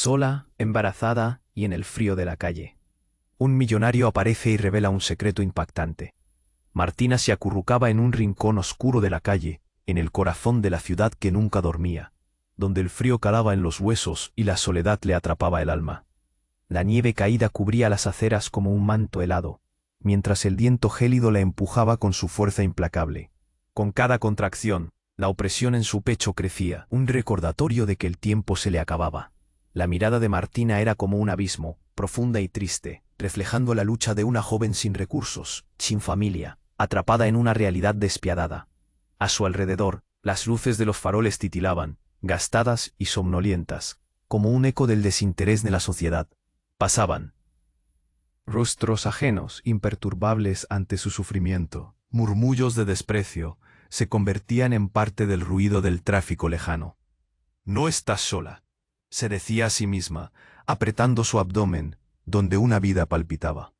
sola, embarazada y en el frío de la calle. Un millonario aparece y revela un secreto impactante. Martina se acurrucaba en un rincón oscuro de la calle, en el corazón de la ciudad que nunca dormía, donde el frío calaba en los huesos y la soledad le atrapaba el alma. La nieve caída cubría las aceras como un manto helado, mientras el viento gélido la empujaba con su fuerza implacable. Con cada contracción, la opresión en su pecho crecía, un recordatorio de que el tiempo se le acababa. La mirada de Martina era como un abismo, profunda y triste, reflejando la lucha de una joven sin recursos, sin familia, atrapada en una realidad despiadada. A su alrededor, las luces de los faroles titilaban, gastadas y somnolientas, como un eco del desinterés de la sociedad. Pasaban rostros ajenos, imperturbables ante su sufrimiento, murmullos de desprecio, se convertían en parte del ruido del tráfico lejano. «No estás sola», se decía a sí misma, apretando su abdomen, donde una vida palpitaba.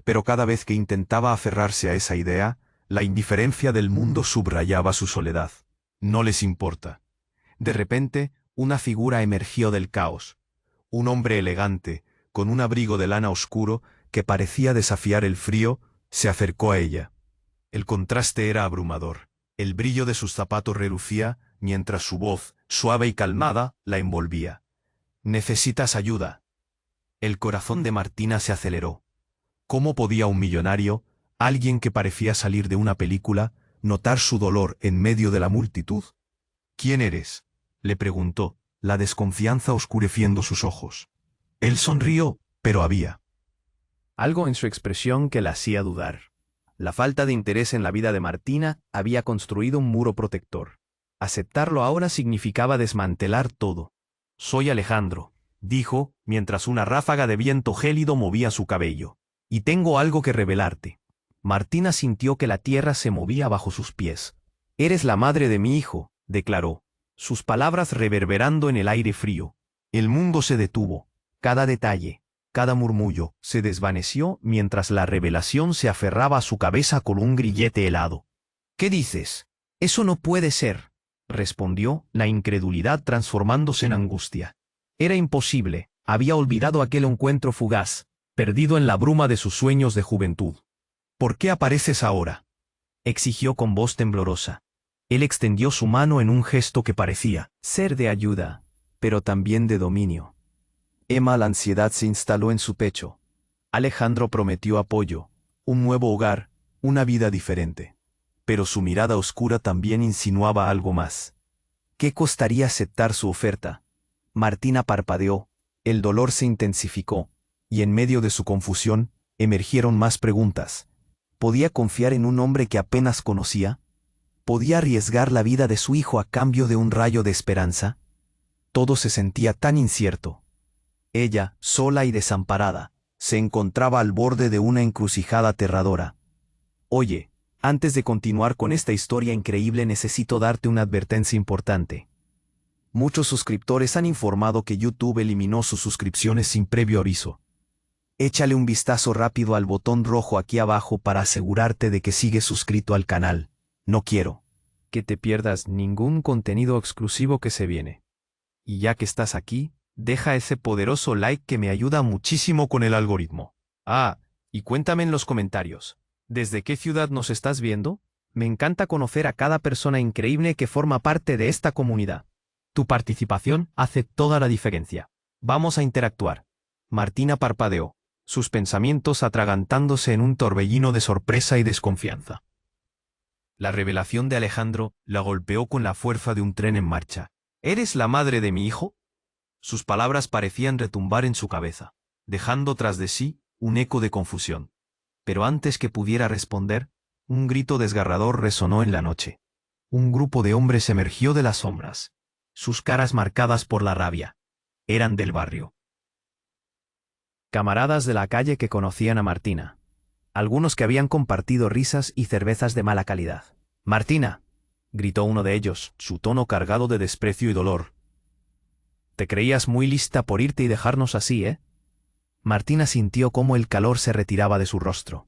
Pero cada vez que intentaba aferrarse a esa idea, la indiferencia del mundo subrayaba su soledad. No les importa. De repente, una figura emergió del caos. Un hombre elegante, con un abrigo de lana oscuro que parecía desafiar el frío, se acercó a ella. El contraste era abrumador. El brillo de sus zapatos relucía, mientras su voz, suave y calmada, la envolvía. «¿Necesitas ayuda?» El corazón de Martina se aceleró. ¿Cómo podía un millonario, alguien que parecía salir de una película, notar su dolor en medio de la multitud? «¿Quién eres?», le preguntó, la desconfianza oscureciendo sus ojos. Él sonrió, pero había algo en su expresión que la hacía dudar. La falta de interés en la vida de Martina había construido un muro protector. Aceptarlo ahora significaba desmantelar todo. «Soy Alejandro», dijo, mientras una ráfaga de viento gélido movía su cabello. «Y tengo algo que revelarte». Martina sintió que la tierra se movía bajo sus pies. «Eres la madre de mi hijo», declaró, sus palabras reverberando en el aire frío. El mundo se detuvo. Cada detalle, cada murmullo, se desvaneció mientras la revelación se aferraba a su cabeza con un grillete helado. «¿Qué dices? Eso no puede ser», respondió, la incredulidad transformándose en angustia. Era imposible, había olvidado aquel encuentro fugaz, perdido en la bruma de sus sueños de juventud. «¿Por qué apareces ahora?», exigió con voz temblorosa. Él extendió su mano en un gesto que parecía ser de ayuda, pero también de dominio. La ansiedad se instaló en su pecho. Alejandro prometió apoyo, un nuevo hogar, una vida diferente. Pero su mirada oscura también insinuaba algo más. ¿Qué costaría aceptar su oferta? Martina parpadeó, el dolor se intensificó, y en medio de su confusión, emergieron más preguntas. ¿Podía confiar en un hombre que apenas conocía? ¿Podía arriesgar la vida de su hijo a cambio de un rayo de esperanza? Todo se sentía tan incierto. Ella, sola y desamparada, se encontraba al borde de una encrucijada aterradora. «Oye, antes de continuar con esta historia increíble necesito darte una advertencia importante. Muchos suscriptores han informado que YouTube eliminó sus suscripciones sin previo aviso. Échale un vistazo rápido al botón rojo aquí abajo para asegurarte de que sigues suscrito al canal. No quiero que te pierdas ningún contenido exclusivo que se viene. Y ya que estás aquí, deja ese poderoso like que me ayuda muchísimo con el algoritmo. Y cuéntame en los comentarios, ¿desde qué ciudad nos estás viendo? Me encanta conocer a cada persona increíble que forma parte de esta comunidad. Tu participación hace toda la diferencia. Vamos a interactuar». Martina parpadeó, sus pensamientos atragantándose en un torbellino de sorpresa y desconfianza. La revelación de Alejandro la golpeó con la fuerza de un tren en marcha. «¿Eres la madre de mi hijo?». Sus palabras parecían retumbar en su cabeza, dejando tras de sí un eco de confusión. Pero antes que pudiera responder, un grito desgarrador resonó en la noche. Un grupo de hombres emergió de las sombras, sus caras marcadas por la rabia. Eran del barrio. Camaradas de la calle que conocían a Martina. Algunos que habían compartido risas y cervezas de mala calidad. «Martina», gritó uno de ellos, su tono cargado de desprecio y dolor. «Te creías muy lista por irte y dejarnos así, ¿eh?». Martina sintió cómo el calor se retiraba de su rostro.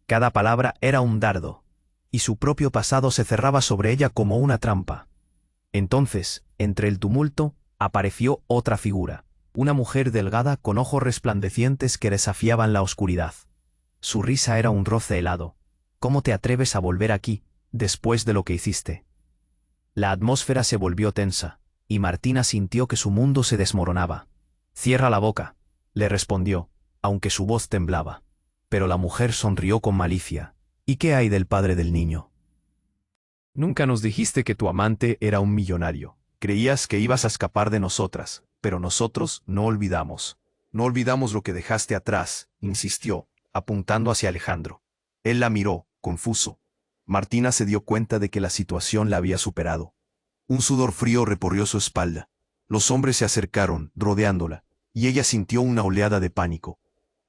Cada palabra era un dardo, y su propio pasado se cerraba sobre ella como una trampa. Entonces, entre el tumulto, apareció otra figura. una mujer delgada con ojos resplandecientes que desafiaban la oscuridad. Su risa era un roce helado. ¿Cómo te atreves a volver aquí, después de lo que hiciste? La atmósfera se volvió tensa, y Martina sintió que su mundo se desmoronaba. Cierra la boca, le respondió, aunque su voz temblaba. Pero la mujer sonrió con malicia. ¿Y qué hay del padre del niño? Nunca nos dijiste que tu amante era un millonario. Creías que ibas a escapar de nosotras, pero nosotros no olvidamos. No olvidamos lo que dejaste atrás, insistió, apuntando hacia Alejandro. Él la miró, confuso. Martina se dio cuenta de que la situación la había superado. Un sudor frío recorrió su espalda. Los hombres se acercaron, rodeándola, y ella sintió una oleada de pánico.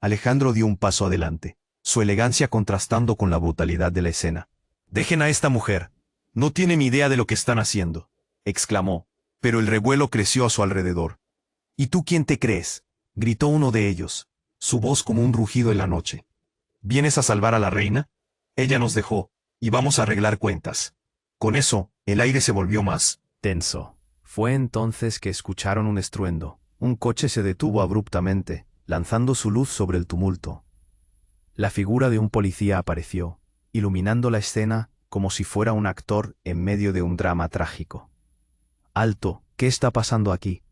Alejandro dio un paso adelante, su elegancia contrastando con la brutalidad de la escena. «Dejen a esta mujer. No tiene ni idea de lo que están haciendo», exclamó, pero el revuelo creció a su alrededor. «¿Y tú quién te crees?», gritó uno de ellos, su voz como un rugido en la noche. «¿Vienes a salvar a la reina? Ella nos dejó, y vamos a arreglar cuentas». Con eso, el aire se volvió más tenso. Fue entonces que escucharon un estruendo. Un coche se detuvo abruptamente, lanzando su luz sobre el tumulto. La figura de un policía apareció, iluminando la escena como si fuera un actor en medio de un drama trágico. «Alto, ¿qué está pasando aquí?»,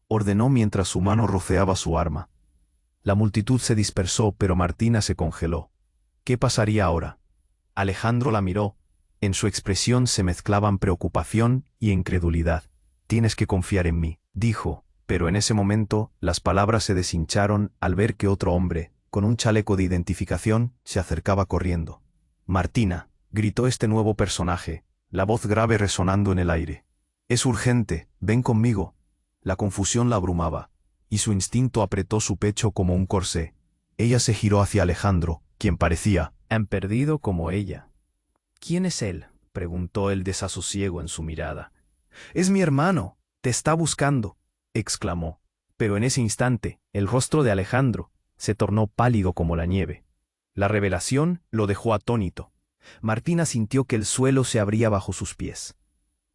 ordenó mientras su mano roceaba su arma. La multitud se dispersó, pero Martina se congeló. ¿Qué pasaría ahora? Alejandro la miró. En su expresión se mezclaban preocupación y incredulidad. «Tienes que confiar en mí», dijo, pero en ese momento las palabras se deshincharon al ver que otro hombre, con un chaleco de identificación, se acercaba corriendo. «Martina», gritó este nuevo personaje, la voz grave resonando en el aire. «Es urgente, ven conmigo». La confusión la abrumaba, y su instinto apretó su pecho como un corsé. Ella se giró hacia Alejandro, quien parecía tan perdido como ella. «¿Quién es él?», preguntó el desasosiego en su mirada. «Es mi hermano, te está buscando», exclamó. Pero en ese instante, el rostro de Alejandro se tornó pálido como la nieve. La revelación lo dejó atónito. Martina sintió que el suelo se abría bajo sus pies.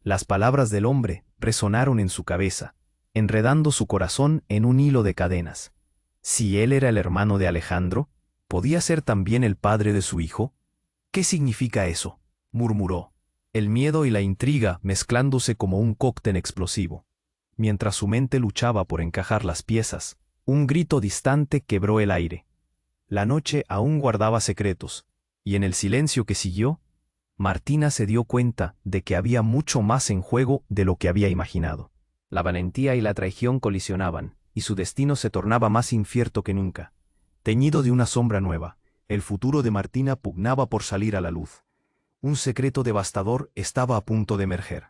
Las palabras del hombre resonaron en su cabeza, enredando su corazón en un hilo de cadenas. Si él era el hermano de Alejandro, ¿podía ser también el padre de su hijo? «¿Qué significa eso?», murmuró, el miedo y la intriga mezclándose como un cóctel explosivo. Mientras su mente luchaba por encajar las piezas, un grito distante quebró el aire. La noche aún guardaba secretos, y en el silencio que siguió, Martina se dio cuenta de que había mucho más en juego de lo que había imaginado. La valentía y la traición colisionaban, y su destino se tornaba más incierto que nunca. Teñido de una sombra nueva, el futuro de Martina pugnaba por salir a la luz. Un secreto devastador estaba a punto de emerger.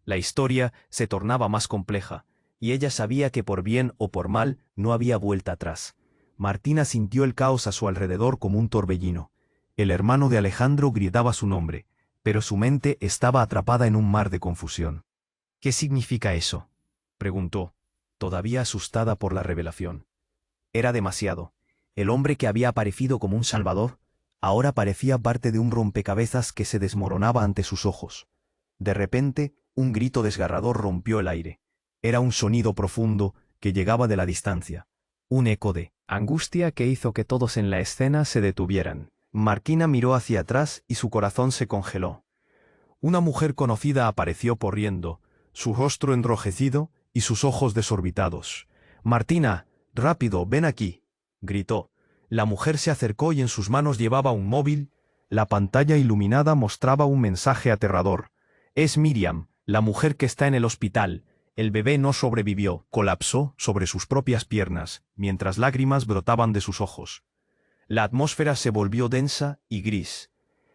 La historia se tornaba más compleja, y ella sabía que por bien o por mal no había vuelta atrás. Martina sintió el caos a su alrededor como un torbellino. El hermano de Alejandro gritaba su nombre, pero su mente estaba atrapada en un mar de confusión. «¿Qué significa eso?», preguntó, todavía asustada por la revelación. Era demasiado. El hombre que había aparecido como un salvador, ahora parecía parte de un rompecabezas que se desmoronaba ante sus ojos. De repente, un grito desgarrador rompió el aire. Era un sonido profundo que llegaba de la distancia. Un eco de angustia que hizo que todos en la escena se detuvieran. Martina miró hacia atrás y su corazón se congeló. Una mujer conocida apareció corriendo, su rostro enrojecido y sus ojos desorbitados. «Martina, rápido, ven aquí», gritó. La mujer se acercó y en sus manos llevaba un móvil. La pantalla iluminada mostraba un mensaje aterrador. «Es Miriam, la mujer que está en el hospital. El bebé no sobrevivió», colapsó sobre sus propias piernas, mientras lágrimas brotaban de sus ojos. La atmósfera se volvió densa y gris,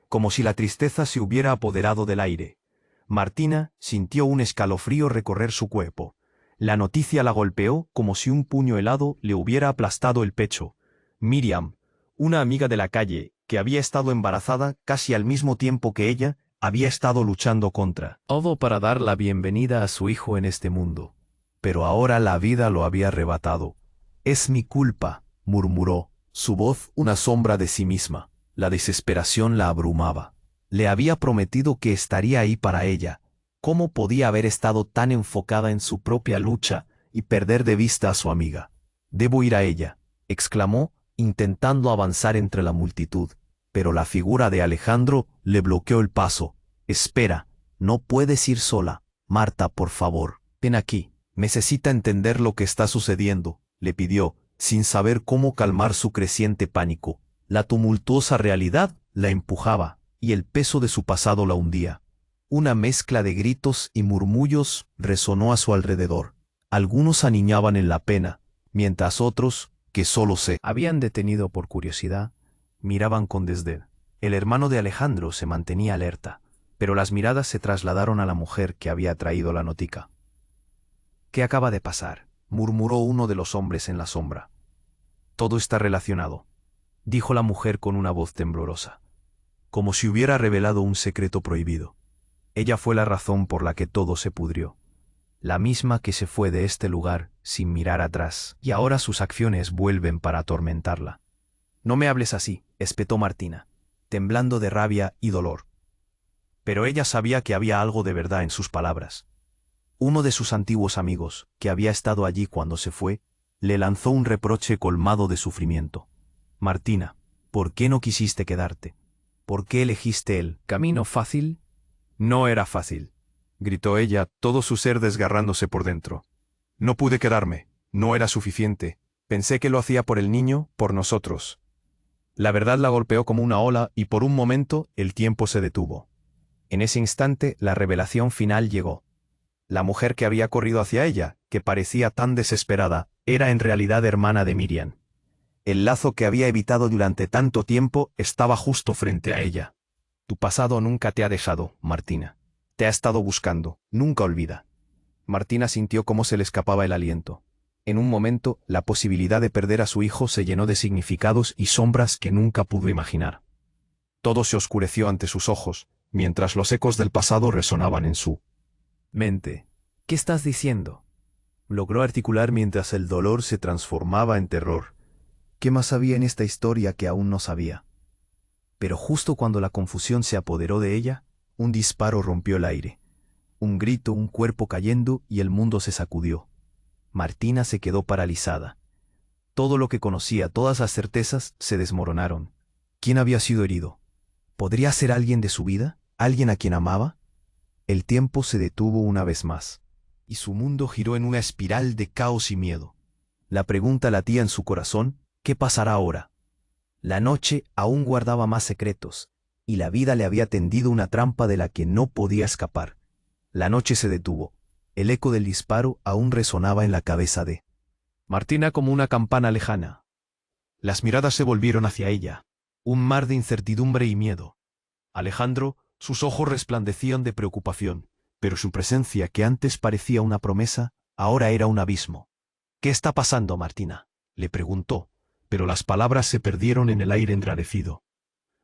como si la tristeza se hubiera apoderado del aire. Martina sintió un escalofrío recorrer su cuerpo. La noticia la golpeó como si un puño helado le hubiera aplastado el pecho. Miriam, una amiga de la calle, que había estado embarazada casi al mismo tiempo que ella, había estado luchando contra todo para dar la bienvenida a su hijo en este mundo. Pero ahora la vida lo había arrebatado. «Es mi culpa», murmuró, su voz una sombra de sí misma. La desesperación la abrumaba. Le había prometido que estaría ahí para ella. ¿Cómo podía haber estado tan enfocada en su propia lucha y perder de vista a su amiga. «Debo ir a ella», exclamó, intentando avanzar entre la multitud, pero la figura de Alejandro le bloqueó el paso. «Espera, no puedes ir sola. Marta, por favor, ven aquí. Necesita entender lo que está sucediendo», le pidió, sin saber cómo calmar su creciente pánico. La tumultuosa realidad la empujaba, y el peso de su pasado la hundía. Una mezcla de gritos y murmullos resonó a su alrededor. Algunos aniñaban en la pena, mientras otros, que solo se habían detenido por curiosidad, miraban con desdén. El hermano de Alejandro se mantenía alerta, pero las miradas se trasladaron a la mujer que había traído la notica. «¿Qué acaba de pasar?», murmuró uno de los hombres en la sombra. «Todo está relacionado», dijo la mujer con una voz temblorosa, como si hubiera revelado un secreto prohibido. Ella fue la razón por la que todo se pudrió, la misma que se fue de este lugar sin mirar atrás, y ahora sus acciones vuelven para atormentarla. «No me hables así», espetó Martina, temblando de rabia y dolor. Pero ella sabía que había algo de verdad en sus palabras. Uno de sus antiguos amigos, que había estado allí cuando se fue, le lanzó un reproche colmado de sufrimiento. «Martina, ¿por qué no quisiste quedarte? ¿Por qué elegiste el camino fácil?» «No era fácil», gritó ella, todo su ser desgarrándose por dentro. «No pude quedarme, no era suficiente. Pensé que lo hacía por el niño, por nosotros». La verdad la golpeó como una ola y por un momento el tiempo se detuvo. En ese instante la revelación final llegó. La mujer que había corrido hacia ella, que parecía tan desesperada, era en realidad hermana de Miriam. El lazo que había evitado durante tanto tiempo estaba justo frente a ella. «Tu pasado nunca te ha dejado, Martina. Te ha estado buscando, nunca olvida». Martina sintió cómo se le escapaba el aliento. En un momento, la posibilidad de perder a su hijo se llenó de significados y sombras que nunca pudo imaginar. Todo se oscureció ante sus ojos, mientras los ecos del pasado resonaban en su mente. «¿Qué estás diciendo?», logró articular mientras el dolor se transformaba en terror. ¿Qué más había en esta historia que aún no sabía? Pero justo cuando la confusión se apoderó de ella, un disparo rompió el aire. Un grito, un cuerpo cayendo y el mundo se sacudió. Martina se quedó paralizada. Todo lo que conocía, todas las certezas, se desmoronaron. ¿Quién había sido herido? ¿Podría ser alguien de su vida? ¿Alguien a quien amaba? El tiempo se detuvo una vez más, y su mundo giró en una espiral de caos y miedo. La pregunta latía en su corazón: ¿qué pasará ahora? La noche aún guardaba más secretos, y la vida le había tendido una trampa de la que no podía escapar. La noche se detuvo. El eco del disparo aún resonaba en la cabeza de Martina como una campana lejana. Las miradas se volvieron hacia ella, un mar de incertidumbre y miedo. Alejandro, sus ojos resplandecían de preocupación, pero su presencia, que antes parecía una promesa, ahora era un abismo. «¿Qué está pasando, Martina?», le preguntó, pero las palabras se perdieron en el aire enrarecido.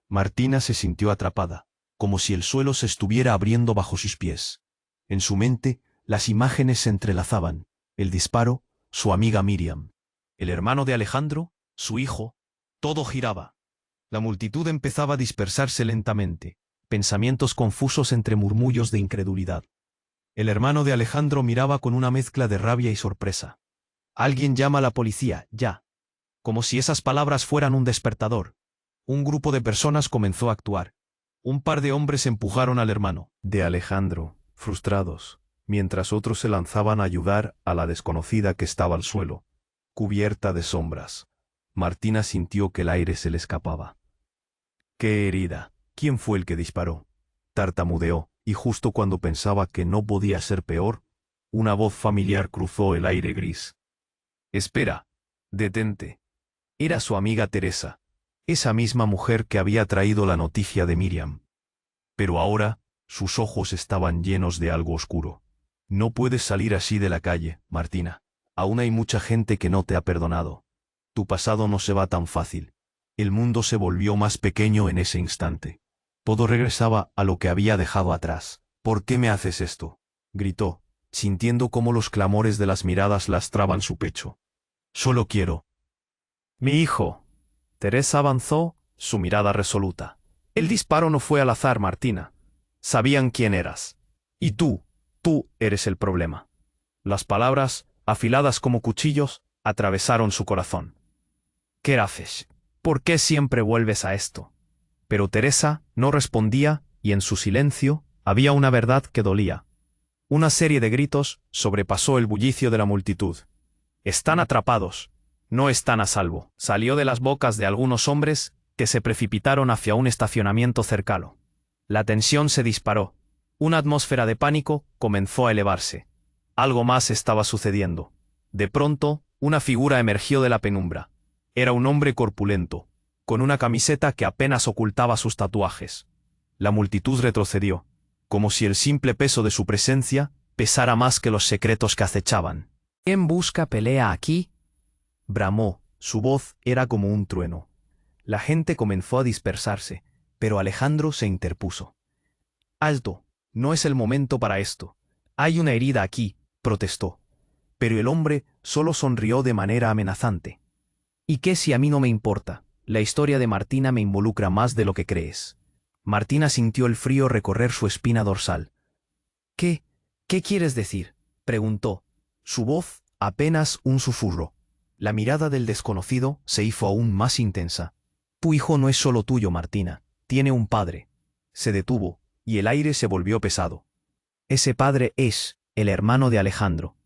Martina se sintió atrapada, como si el suelo se estuviera abriendo bajo sus pies. En su mente, las imágenes se entrelazaban: el disparo, su amiga Miriam, el hermano de Alejandro, su hijo. Todo giraba. La multitud empezaba a dispersarse lentamente, pensamientos confusos entre murmullos de incredulidad. El hermano de Alejandro miraba con una mezcla de rabia y sorpresa. «Alguien llama a la policía, ya». Como si esas palabras fueran un despertador. Un grupo de personas comenzó a actuar. Un par de hombres empujaron al hermano de Alejandro, frustrados, mientras otros se lanzaban a ayudar a la desconocida que estaba al suelo, cubierta de sombras. Martina sintió que el aire se le escapaba. «¡Qué herida! ¿Quién fue el que disparó?», tartamudeó, y justo cuando pensaba que no podía ser peor, una voz familiar cruzó el aire gris. «Espera, detente». Era su amiga Teresa, esa misma mujer que había traído la noticia de Miriam. Pero ahora, sus ojos estaban llenos de algo oscuro. «No puedes salir así de la calle, Martina. Aún hay mucha gente que no te ha perdonado. Tu pasado no se va tan fácil». El mundo se volvió más pequeño en ese instante. Todo regresaba a lo que había dejado atrás. «¿Por qué me haces esto?», gritó, sintiendo cómo los clamores de las miradas lastraban su pecho. «Solo quiero». «Mi hijo». Teresa avanzó, su mirada resoluta. «El disparo no fue al azar, Martina. Sabían quién eras. Y tú eres el problema». Las palabras afiladas como cuchillos, atravesaron su corazón. ¿Qué haces? ¿Por qué siempre vuelves a esto? Pero Teresa no respondía, y en su silencio había una verdad que dolía. Una serie de gritos sobrepasó el bullicio de la multitud. «Están atrapados. No están a salvo», salió de las bocas de algunos hombres que se precipitaron hacia un estacionamiento cercano. La tensión se disparó. Una atmósfera de pánico comenzó a elevarse. Algo más estaba sucediendo. De pronto, una figura emergió de la penumbra. Era un hombre corpulento, con una camiseta que apenas ocultaba sus tatuajes. La multitud retrocedió, como si el simple peso de su presencia pesara más que los secretos que acechaban. «¿Quién busca pelea aquí?», bramó. Su voz era como un trueno. La gente comenzó a dispersarse, pero Alejandro se interpuso. «Alto, no es el momento para esto. Hay una herida aquí», protestó. Pero el hombre solo sonrió de manera amenazante. «¿Y qué si a mí no me importa? La historia de Martina me involucra más de lo que crees». Martina sintió el frío recorrer su espina dorsal. «¿Qué quieres decir?», preguntó. Su voz apenas un susurro. La mirada del desconocido se hizo aún más intensa. «Tu hijo no es solo tuyo, Martina. Tiene un padre». Se detuvo, y el aire se volvió pesado. «Ese padre es el hermano de Alejandro».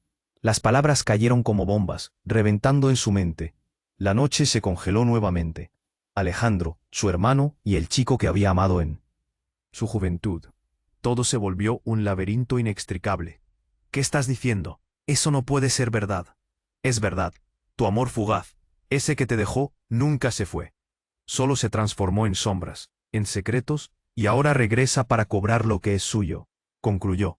Las palabras cayeron como bombas, reventando en su mente. La noche se congeló nuevamente. Alejandro, su hermano y el chico que había amado en su juventud. Todo se volvió un laberinto inextricable. «¿Qué estás diciendo? Eso no puede ser verdad». «Es verdad. Tu amor fugaz, ese que te dejó, nunca se fue. Solo se transformó en sombras, en secretos, y ahora regresa para cobrar lo que es suyo», concluyó.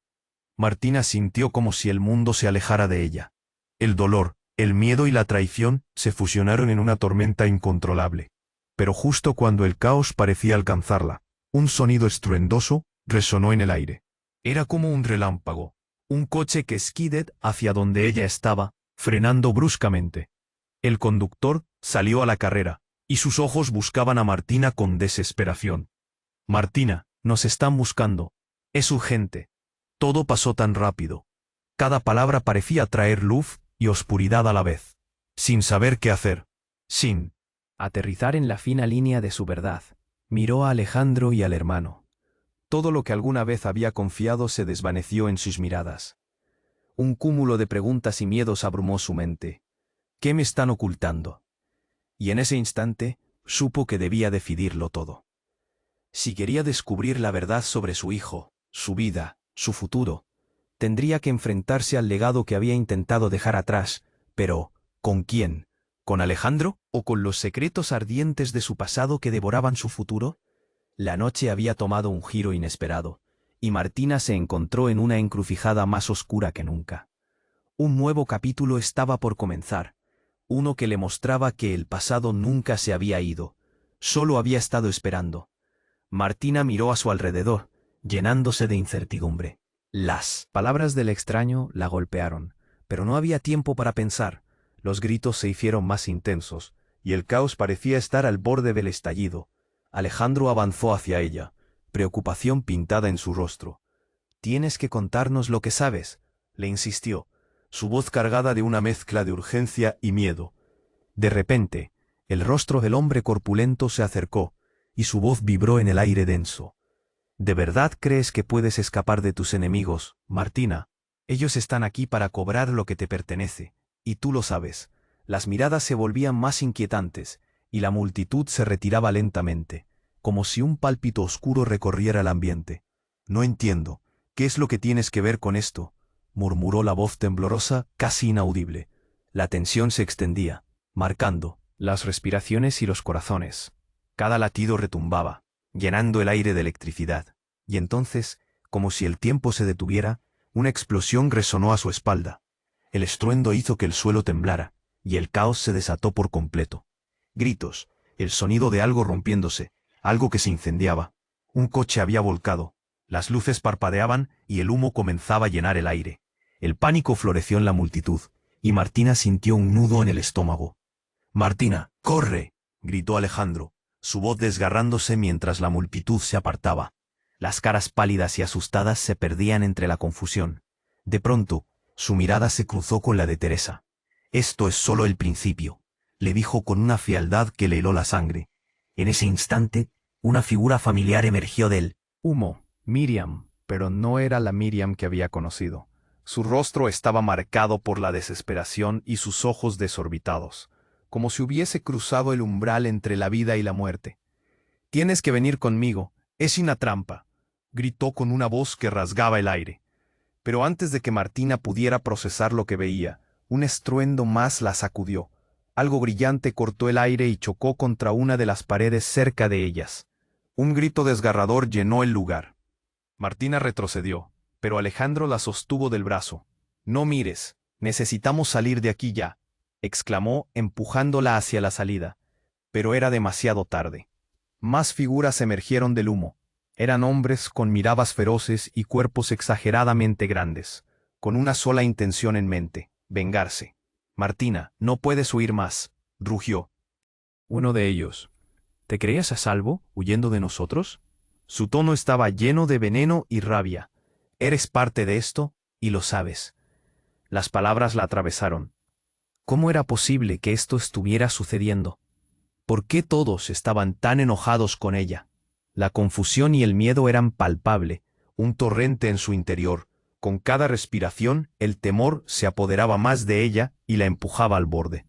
Martina sintió como si el mundo se alejara de ella. El dolor, el miedo y la traición se fusionaron en una tormenta incontrolable. Pero justo cuando el caos parecía alcanzarla, un sonido estruendoso resonó en el aire. Era como un relámpago, un coche que skidded hacia donde ella estaba, frenando bruscamente. El conductor salió a la carrera, y sus ojos buscaban a Martina con desesperación. «Martina, nos están buscando. Es urgente». Todo pasó tan rápido. Cada palabra parecía traer luz y oscuridad a la vez. Sin saber qué hacer, sin aterrizar en la fina línea de su verdad, miró a Alejandro y al hermano. Todo lo que alguna vez había confiado se desvaneció en sus miradas. Un cúmulo de preguntas y miedos abrumó su mente. «¿Qué me están ocultando?». Y en ese instante supo que debía decidirlo todo. Si quería descubrir la verdad sobre su hijo, su vida, su futuro, tendría que enfrentarse al legado que había intentado dejar atrás, pero ¿con quién? ¿Con Alejandro o con los secretos ardientes de su pasado que devoraban su futuro? La noche había tomado un giro inesperado, y Martina se encontró en una encrucijada más oscura que nunca. Un nuevo capítulo estaba por comenzar, uno que le mostraba que el pasado nunca se había ido, solo había estado esperando. Martina miró a su alrededor, llenándose de incertidumbre. Las palabras del extraño la golpearon, pero no había tiempo para pensar. Los gritos se hicieron más intensos, y el caos parecía estar al borde del estallido. Alejandro avanzó hacia ella, preocupación pintada en su rostro. «Tienes que contarnos lo que sabes», le insistió, su voz cargada de una mezcla de urgencia y miedo. De repente, el rostro del hombre corpulento se acercó, y su voz vibró en el aire denso. «¿De verdad crees que puedes escapar de tus enemigos, Martina? Ellos están aquí para cobrar lo que te pertenece, y tú lo sabes». Las miradas se volvían más inquietantes, y la multitud se retiraba lentamente, como si un pálpito oscuro recorriera el ambiente. «No entiendo. ¿Qué es lo que tienes que ver con esto?», murmuró la voz temblorosa, casi inaudible. La tensión se extendía, marcando las respiraciones y los corazones. Cada latido retumbaba, llenando el aire de electricidad. Y entonces, como si el tiempo se detuviera, una explosión resonó a su espalda. El estruendo hizo que el suelo temblara, y el caos se desató por completo. Gritos, el sonido de algo rompiéndose, algo que se incendiaba. Un coche había volcado, las luces parpadeaban y el humo comenzaba a llenar el aire. El pánico floreció en la multitud, y Martina sintió un nudo en el estómago. «Martina, corre», gritó Alejandro, su voz desgarrándose mientras la multitud se apartaba. Las caras pálidas y asustadas se perdían entre la confusión. De pronto, Su mirada se cruzó con la de Teresa. «Esto es solo el principio», le dijo con una frialdad que le heló la sangre. En ese instante, una figura familiar emergió del humo. Miriam, pero no era la Miriam que había conocido. Su rostro estaba marcado por la desesperación y sus ojos desorbitados, como si hubiese cruzado el umbral entre la vida y la muerte. «Tienes que venir conmigo, es una trampa», gritó con una voz que rasgaba el aire. Pero antes de que Martina pudiera procesar lo que veía, un estruendo más la sacudió. Algo brillante cortó el aire y chocó contra una de las paredes cerca de ellas. Un grito desgarrador llenó el lugar. Martina retrocedió, pero Alejandro la sostuvo del brazo. «No mires, necesitamos salir de aquí ya», exclamó, empujándola hacia la salida. Pero era demasiado tarde. Más figuras emergieron del humo. Eran hombres con miradas feroces y cuerpos exageradamente grandes, con una sola intención en mente: vengarse. «Martina, no puedes huir más», rugió. Uno de ellos: «¿Te creías a salvo, huyendo de nosotros?». Su tono estaba lleno de veneno y rabia. «Eres parte de esto, y lo sabes». Las palabras la atravesaron. ¿Cómo era posible que esto estuviera sucediendo? ¿Por qué todos estaban tan enojados con ella? La confusión y el miedo eran palpable, un torrente en su interior. Con cada respiración, el temor se apoderaba más de ella y la empujaba al borde.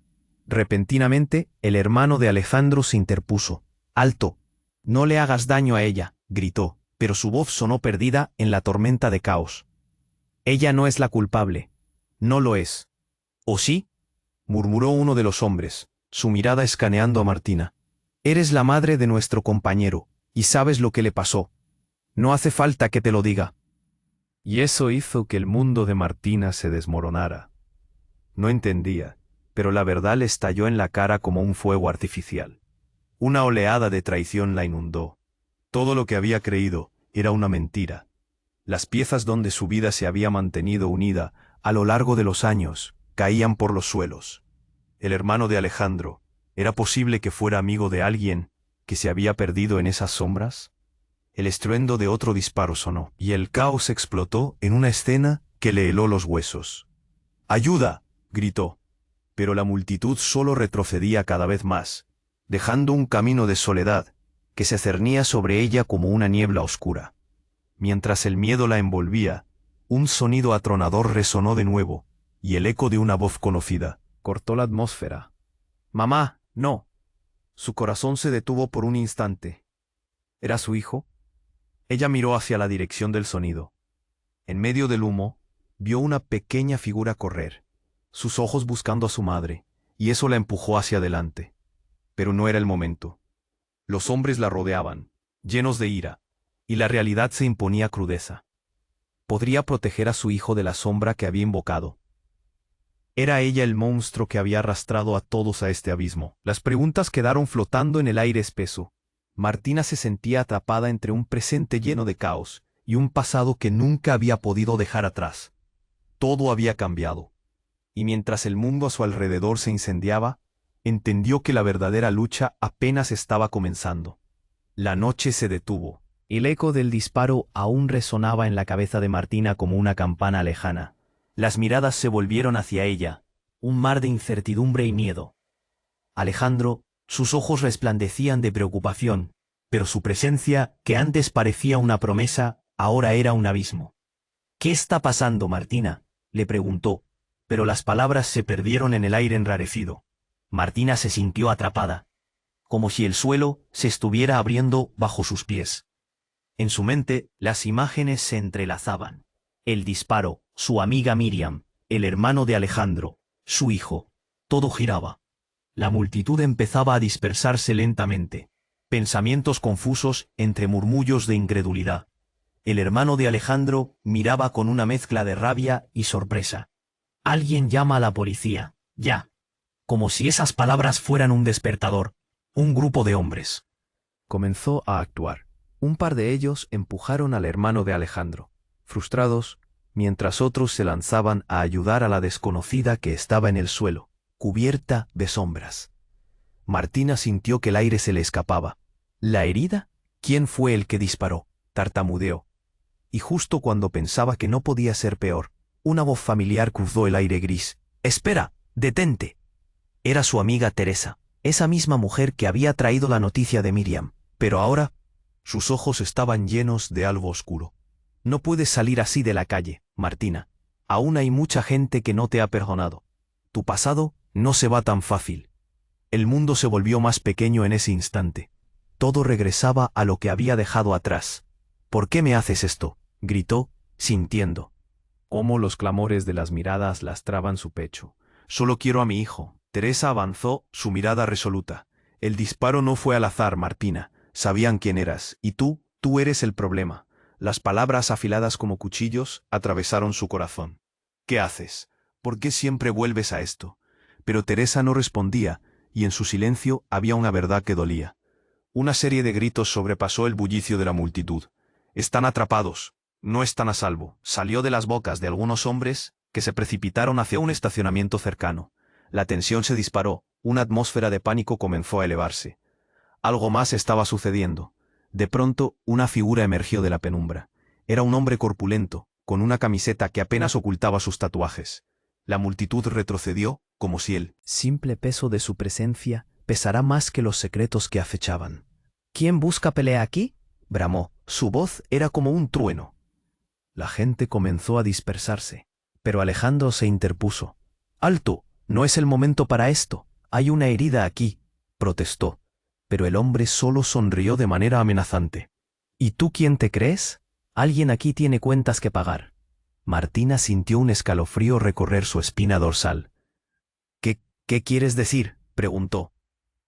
Repentinamente, el hermano de Alejandro se interpuso. «¡Alto! No le hagas daño a ella», gritó, pero su voz sonó perdida en la tormenta de caos. «Ella no es la culpable». «No lo es». «¿O sí?», murmuró uno de los hombres, su mirada escaneando a Martina. «Eres la madre de nuestro compañero, y sabes lo que le pasó. No hace falta que te lo diga». Y eso hizo que el mundo de Martina se desmoronara. No entendía, pero la verdad le estalló en la cara como un fuego artificial. Una oleada de traición la inundó. Todo lo que había creído era una mentira. Las piezas donde su vida se había mantenido unida a lo largo de los años caían por los suelos. El hermano de Alejandro, ¿era posible que fuera amigo de alguien que se había perdido en esas sombras? El estruendo de otro disparo sonó, y el caos explotó en una escena que le heló los huesos. «¡Ayuda!», gritó. Pero la multitud solo retrocedía cada vez más, dejando un camino de soledad que se cernía sobre ella como una niebla oscura. Mientras el miedo la envolvía, un sonido atronador resonó de nuevo, y el eco de una voz conocida cortó la atmósfera. «¡Mamá, no!». Su corazón se detuvo por un instante. ¿Era su hijo? Ella miró hacia la dirección del sonido. En medio del humo, vio una pequeña figura correr, sus ojos buscando a su madre, y eso la empujó hacia adelante. Pero no era el momento. Los hombres la rodeaban, llenos de ira, y la realidad se imponía crudeza. Podría proteger a su hijo de la sombra que había invocado. Era ella el monstruo que había arrastrado a todos a este abismo. Las preguntas quedaron flotando en el aire espeso. Martina se sentía atrapada entre un presente lleno de caos y un pasado que nunca había podido dejar atrás. Todo había cambiado. Y mientras el mundo a su alrededor se incendiaba, entendió que la verdadera lucha apenas estaba comenzando. La noche se detuvo. El eco del disparo aún resonaba en la cabeza de Martina como una campana lejana. Las miradas se volvieron hacia ella, un mar de incertidumbre y miedo. Alejandro, sus ojos resplandecían de preocupación, pero su presencia, que antes parecía una promesa, ahora era un abismo. «¿Qué está pasando, Martina?», le preguntó, pero las palabras se perdieron en el aire enrarecido. Martina se sintió atrapada, como si el suelo se estuviera abriendo bajo sus pies. En su mente, las imágenes se entrelazaban. El disparo, su amiga Miriam, el hermano de Alejandro, su hijo. Todo giraba. La multitud empezaba a dispersarse lentamente. Pensamientos confusos entre murmullos de incredulidad. El hermano de Alejandro miraba con una mezcla de rabia y sorpresa. «Alguien llama a la policía, ya». Como si esas palabras fueran un despertador. Un grupo de hombres comenzó a actuar. Un par de ellos empujaron al hermano de Alejandro, frustrados, mientras otros se lanzaban a ayudar a la desconocida que estaba en el suelo, cubierta de sombras. Martina sintió que el aire se le escapaba. ¿La herida? ¿Quién fue el que disparó?, tartamudeó. Y justo cuando pensaba que no podía ser peor, Una voz familiar cruzó el aire gris. «¡Espera! ¡Detente!». Era su amiga Teresa, esa misma mujer que había traído la noticia de Miriam. Pero ahora sus ojos estaban llenos de algo oscuro. «No puedes salir así de la calle, Martina. Aún hay mucha gente que no te ha perdonado. Tu pasado no se va tan fácil». El mundo se volvió más pequeño en ese instante. Todo regresaba a lo que había dejado atrás. «¿Por qué me haces esto?», gritó, sintiendo cómo los clamores de las miradas lastraban su pecho. «Solo quiero a mi hijo». Teresa avanzó, su mirada resoluta. «El disparo no fue al azar, Martina. Sabían quién eras, y tú eres el problema». Las palabras afiladas como cuchillos atravesaron su corazón. «¿Qué haces? ¿Por qué siempre vuelves a esto?». Pero Teresa no respondía, y en su silencio había una verdad que dolía. Una serie de gritos sobrepasó el bullicio de la multitud. «Están atrapados. No están a salvo», salió de las bocas de algunos hombres que se precipitaron hacia un estacionamiento cercano. La tensión se disparó, una atmósfera de pánico comenzó a elevarse. Algo más estaba sucediendo. De pronto, una figura emergió de la penumbra. Era un hombre corpulento, con una camiseta que apenas ocultaba sus tatuajes. La multitud retrocedió, como si el simple peso de su presencia pesará más que los secretos que acechaban. «¿Quién busca pelea aquí?», bramó. Su voz era como un trueno. La gente comenzó a dispersarse, pero Alejandro se interpuso. «¡Alto! No es el momento para esto. Hay una herida aquí», protestó. Pero el hombre solo sonrió de manera amenazante. «¿Y tú quién te crees? Alguien aquí tiene cuentas que pagar». Martina sintió un escalofrío recorrer su espina dorsal. ¿Qué quieres decir?», preguntó.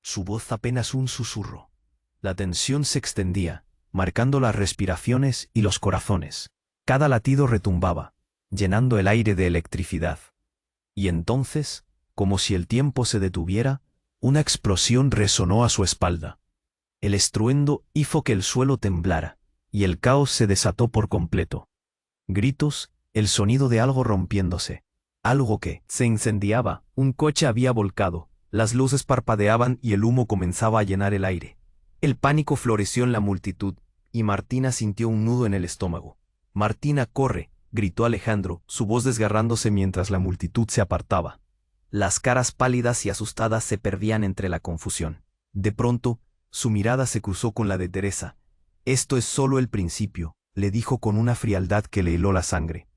Su voz apenas un susurro. La tensión se extendía, marcando las respiraciones y los corazones. Cada latido retumbaba, llenando el aire de electricidad. Y entonces, como si el tiempo se detuviera, una explosión resonó a su espalda. El estruendo hizo que el suelo temblara, y el caos se desató por completo. Gritos, el sonido de algo rompiéndose. Algo que se incendiaba, un coche había volcado, las luces parpadeaban y el humo comenzaba a llenar el aire. El pánico floreció en la multitud, y Martina sintió un nudo en el estómago. «Martina, corre», gritó Alejandro, su voz desgarrándose mientras la multitud se apartaba. Las caras pálidas y asustadas se perdían entre la confusión. De pronto, su mirada se cruzó con la de Teresa. «Esto es solo el principio», le dijo con una frialdad que le heló la sangre.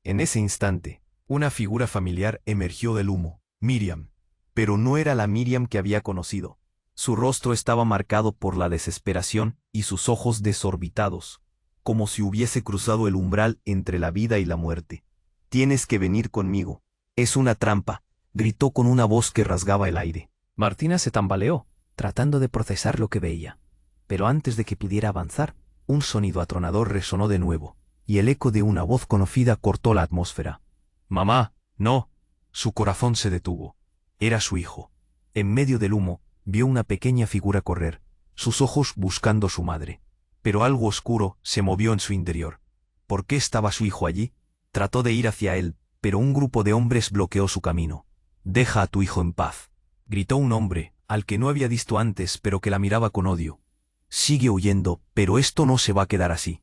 En ese instante, una figura familiar emergió del humo. Miriam. Pero no era la Miriam que había conocido. Su rostro estaba marcado por la desesperación y sus ojos desorbitados, como si hubiese cruzado el umbral entre la vida y la muerte. «Tienes que venir conmigo. Es una trampa», gritó con una voz que rasgaba el aire. Martina se tambaleó, tratando de procesar lo que veía. Pero antes de que pudiera avanzar, un sonido atronador resonó de nuevo, y el eco de una voz conocida cortó la atmósfera. «Mamá, no». Su corazón se detuvo. Era su hijo. En medio del humo, vio una pequeña figura correr, sus ojos buscando a su madre. Pero algo oscuro se movió en su interior. ¿Por qué estaba su hijo allí? Trató de ir hacia él, pero un grupo de hombres bloqueó su camino. «Deja a tu hijo en paz», gritó un hombre, al que no había visto antes pero que la miraba con odio. «Sigue huyendo, pero esto no se va a quedar así».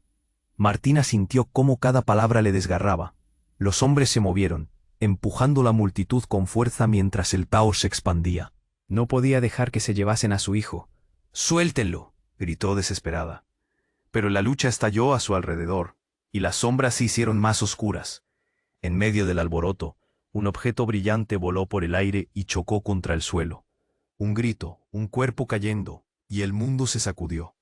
Martina sintió cómo cada palabra le desgarraba. Los hombres se movieron, empujando la multitud con fuerza mientras el caos se expandía. No podía dejar que se llevasen a su hijo. «¡Suéltenlo!», gritó desesperada. Pero la lucha estalló a su alrededor, y las sombras se hicieron más oscuras. En medio del alboroto, un objeto brillante voló por el aire y chocó contra el suelo. Un grito, un cuerpo cayendo, y el mundo se sacudió.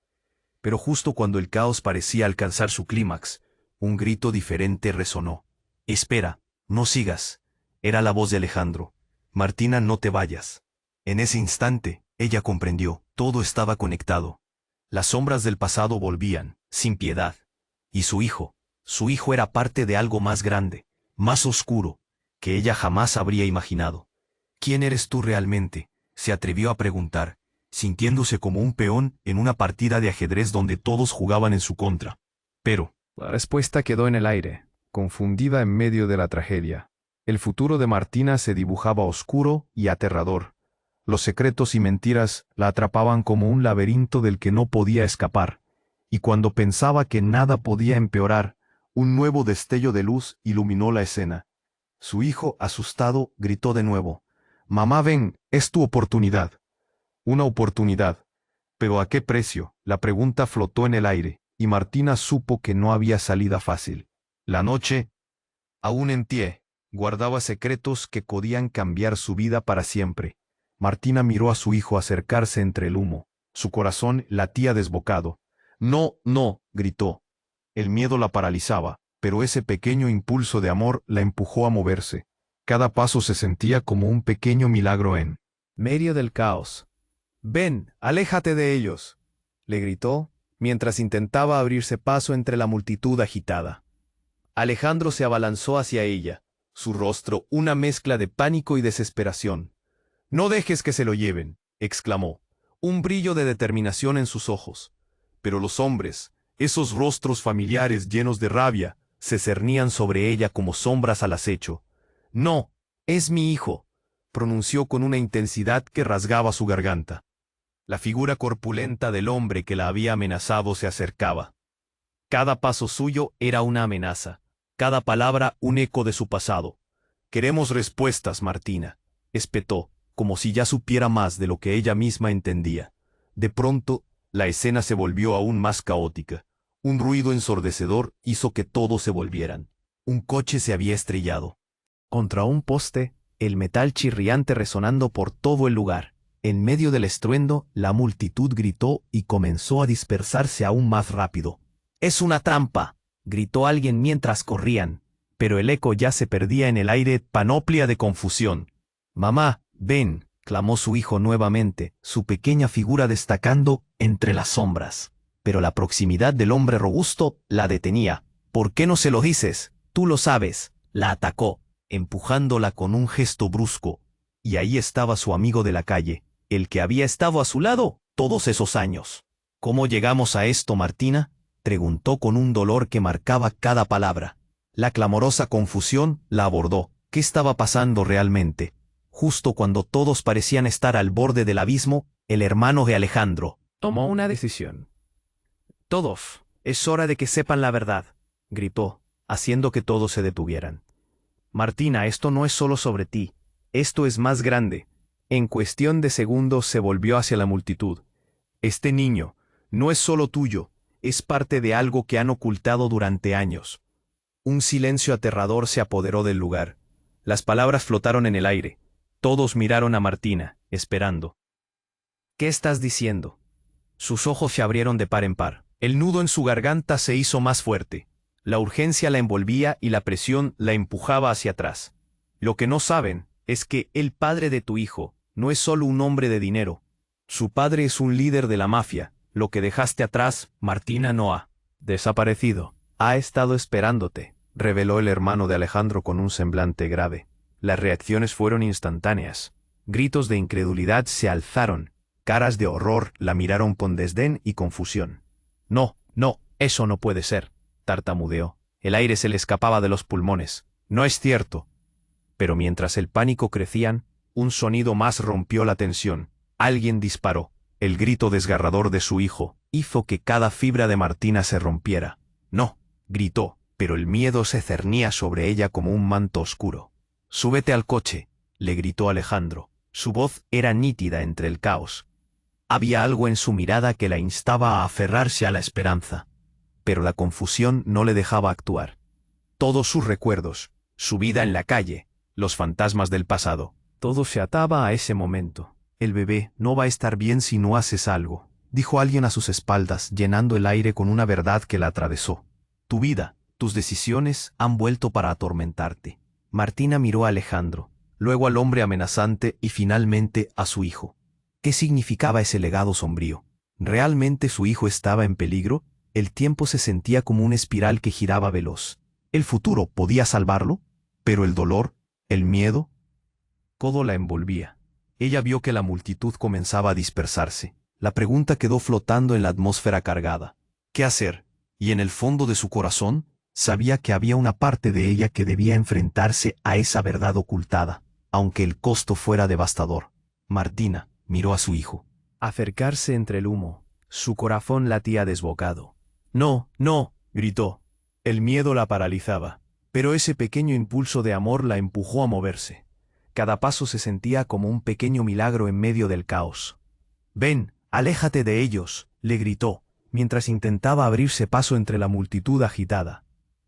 Pero justo cuando el caos parecía alcanzar su clímax, un grito diferente resonó. «Espera, no sigas». Era la voz de Alejandro. «Martina, no te vayas». En ese instante, ella comprendió, todo estaba conectado. Las sombras del pasado volvían, sin piedad. Y su hijo era parte de algo más grande, más oscuro, que ella jamás habría imaginado. «¿Quién eres tú realmente?», se atrevió a preguntar, sintiéndose como un peón en una partida de ajedrez donde todos jugaban en su contra. Pero la respuesta quedó en el aire, confundida en medio de la tragedia. El futuro de Martina se dibujaba oscuro y aterrador. Los secretos y mentiras la atrapaban como un laberinto del que no podía escapar, y cuando pensaba que nada podía empeorar, Un nuevo destello de luz iluminó la escena. Su hijo, asustado, gritó de nuevo. «Mamá, ven, es tu oportunidad». Una oportunidad. ¿Pero a qué precio? La pregunta flotó en el aire, y Martina supo que no había salida fácil. La noche, aún en pie, guardaba secretos que podían cambiar su vida para siempre. Martina miró a su hijo acercarse entre el humo. Su corazón latía desbocado. «No, no», gritó. El miedo la paralizaba, pero ese pequeño impulso de amor la empujó a moverse. Cada paso se sentía como un pequeño milagro en medio del caos. «Ven, aléjate de ellos», le gritó, mientras intentaba abrirse paso entre la multitud agitada. Alejandro se abalanzó hacia ella, su rostro una mezcla de pánico y desesperación. «No dejes que se lo lleven», exclamó, un brillo de determinación en sus ojos. Pero los hombres, esos rostros familiares llenos de rabia, se cernían sobre ella como sombras al acecho. «No, es mi hijo», pronunció con una intensidad que rasgaba su garganta. La figura corpulenta del hombre que la había amenazado se acercaba. Cada paso suyo era una amenaza, cada palabra un eco de su pasado. «Queremos respuestas, Martina», espetó, como si ya supiera más de lo que ella misma entendía. De pronto, la escena se volvió aún más caótica. Un ruido ensordecedor hizo que todos se volvieran. Un coche se había estrellado contra un poste, el metal chirriante resonando por todo el lugar. En medio del estruendo, la multitud gritó y comenzó a dispersarse aún más rápido. «¡Es una trampa!», gritó alguien mientras corrían, pero el eco ya se perdía en el aire, panoplia de confusión. «Mamá, ven», clamó su hijo nuevamente, su pequeña figura destacando entre las sombras. Pero la proximidad del hombre robusto la detenía. «¿Por qué no se lo dices? Tú lo sabes», la atacó, empujándola con un gesto brusco. Y ahí estaba su amigo de la calle, el que había estado a su lado todos esos años. «¿Cómo llegamos a esto, Martina?», preguntó con un dolor que marcaba cada palabra. La clamorosa confusión la abordó. ¿Qué estaba pasando realmente? Justo cuando todos parecían estar al borde del abismo, el hermano de Alejandro tomó una decisión. «Todos, es hora de que sepan la verdad», gritó, haciendo que todos se detuvieran. «Martina, esto no es solo sobre ti, esto es más grande». En cuestión de segundos se volvió hacia la multitud. «Este niño no es solo tuyo, es parte de algo que han ocultado durante años». Un silencio aterrador se apoderó del lugar. Las palabras flotaron en el aire. Todos miraron a Martina, esperando. «¿Qué estás diciendo?». Sus ojos se abrieron de par en par. El nudo en su garganta se hizo más fuerte. La urgencia la envolvía y la presión la empujaba hacia atrás. «Lo que no saben es que el padre de tu hijo no es solo un hombre de dinero. Su padre es un líder de la mafia. Lo que dejaste atrás, Martina, no ha desaparecido. Ha estado esperándote», reveló el hermano de Alejandro con un semblante grave. Las reacciones fueron instantáneas. Gritos de incredulidad se alzaron. Caras de horror la miraron con desdén y confusión. «No, no, eso no puede ser», tartamudeó. El aire se le escapaba de los pulmones. «No es cierto». Pero mientras el pánico crecía, un sonido más rompió la tensión. Alguien disparó. El grito desgarrador de su hijo hizo que cada fibra de Martina se rompiera. «No», gritó, pero el miedo se cernía sobre ella como un manto oscuro. «Súbete al coche», le gritó Alejandro. Su voz era nítida entre el caos. Había algo en su mirada que la instaba a aferrarse a la esperanza. Pero la confusión no le dejaba actuar. Todos sus recuerdos, su vida en la calle, los fantasmas del pasado, todo se ataba a ese momento. «El bebé no va a estar bien si no haces algo», dijo alguien a sus espaldas, llenando el aire con una verdad que la atravesó. «Tu vida, tus decisiones han vuelto para atormentarte». Martina miró a Alejandro, luego al hombre amenazante y finalmente a su hijo. ¿Qué significaba ese legado sombrío? ¿Realmente su hijo estaba en peligro? El tiempo se sentía como una espiral que giraba veloz. ¿El futuro podía salvarlo? Pero el dolor, el miedo, todo la envolvía. Ella vio que la multitud comenzaba a dispersarse. La pregunta quedó flotando en la atmósfera cargada. ¿Qué hacer? Y en el fondo de su corazón, sabía que había una parte de ella que debía enfrentarse a esa verdad ocultada, aunque el costo fuera devastador. Martina miró a su hijo acercarse entre el humo. Su corazón latía desbocado. «No, no», gritó. El miedo la paralizaba, pero ese pequeño impulso de amor la empujó a moverse. Cada paso se sentía como un pequeño milagro en medio del caos. «Ven, aléjate de ellos», le gritó, mientras intentaba abrirse paso entre la multitud agitada.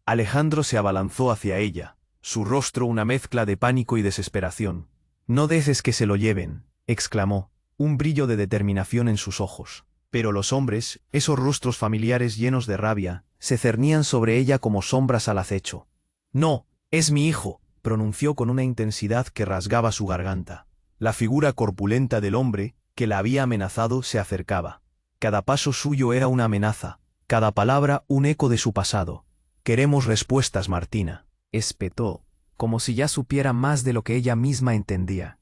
Alejandro se abalanzó hacia ella, su rostro una mezcla de pánico y desesperación. «No dejes que se lo lleven», exclamó, un brillo de determinación en sus ojos. Pero los hombres, esos rostros familiares llenos de rabia, se cernían sobre ella como sombras al acecho. «No, es mi hijo», pronunció con una intensidad que rasgaba su garganta. La figura corpulenta del hombre, que la había amenazado, se acercaba. Cada paso suyo era una amenaza, cada palabra un eco de su pasado. «Queremos respuestas, Martina», espetó, como si ya supiera más de lo que ella misma entendía.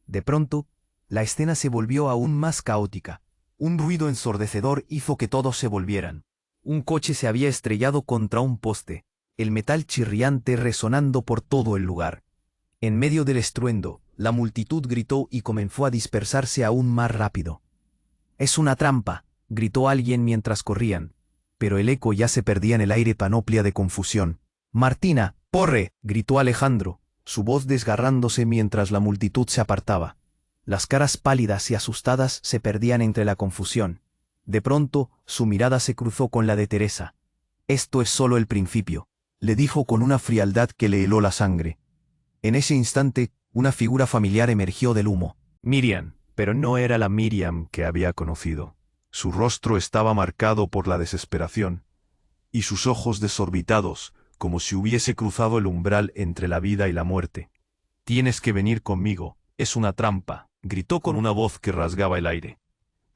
De pronto, la escena se volvió aún más caótica. Un ruido ensordecedor hizo que todos se volvieran. Un coche se había estrellado contra un poste, el metal chirriante resonando por todo el lugar. En medio del estruendo, la multitud gritó y comenzó a dispersarse aún más rápido. «Es una trampa», gritó alguien mientras corrían, pero el eco ya se perdía en el aire panoplia de confusión. «Martina, corre», gritó Alejandro, su voz desgarrándose mientras la multitud se apartaba. Las caras pálidas y asustadas se perdían entre la confusión. De pronto, su mirada se cruzó con la de Teresa. «Esto es solo el principio», le dijo con una frialdad que le heló la sangre. En ese instante, una figura familiar emergió del humo. Miriam, pero no era la Miriam que había conocido. Su rostro estaba marcado por la desesperación, y sus ojos desorbitados, como si hubiese cruzado el umbral entre la vida y la muerte. «Tienes que venir conmigo, es una trampa», gritó con una voz que rasgaba el aire.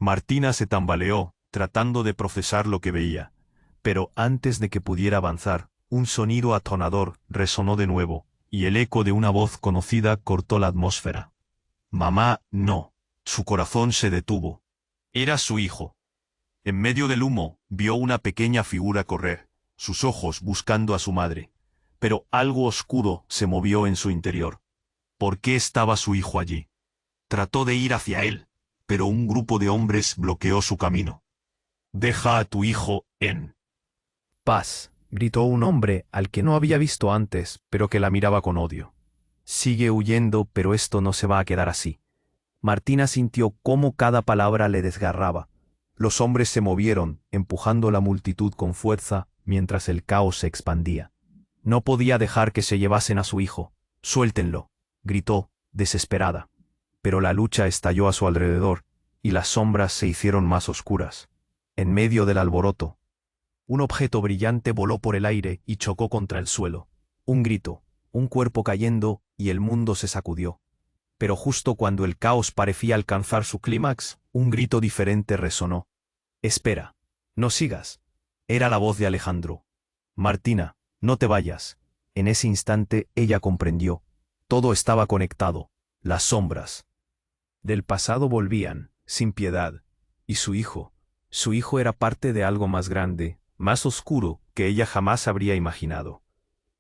Martina se tambaleó, tratando de procesar lo que veía, pero antes de que pudiera avanzar, un sonido atonador resonó de nuevo, y el eco de una voz conocida cortó la atmósfera. «Mamá, no». Su corazón se detuvo. Era su hijo. En medio del humo, vio una pequeña figura correr, sus ojos buscando a su madre. Pero algo oscuro se movió en su interior. ¿Por qué estaba su hijo allí? Trató de ir hacia él, pero un grupo de hombres bloqueó su camino. «Deja a tu hijo en paz», gritó un hombre al que no había visto antes, pero que la miraba con odio. «Sigue huyendo, pero esto no se va a quedar así». Martina sintió cómo cada palabra le desgarraba. Los hombres se movieron, empujando la multitud con fuerza, mientras el caos se expandía. No podía dejar que se llevasen a su hijo. «Suéltenlo», gritó, desesperada. Pero la lucha estalló a su alrededor, y las sombras se hicieron más oscuras. En medio del alboroto, un objeto brillante voló por el aire y chocó contra el suelo. Un grito, un cuerpo cayendo, y el mundo se sacudió. Pero justo cuando el caos parecía alcanzar su clímax, un grito diferente resonó. «Espera, no sigas». Era la voz de Alejandro. «Martina, no te vayas». En ese instante ella comprendió. Todo estaba conectado. Las sombras del pasado volvían, sin piedad. Y su hijo era parte de algo más grande, más oscuro, que ella jamás habría imaginado.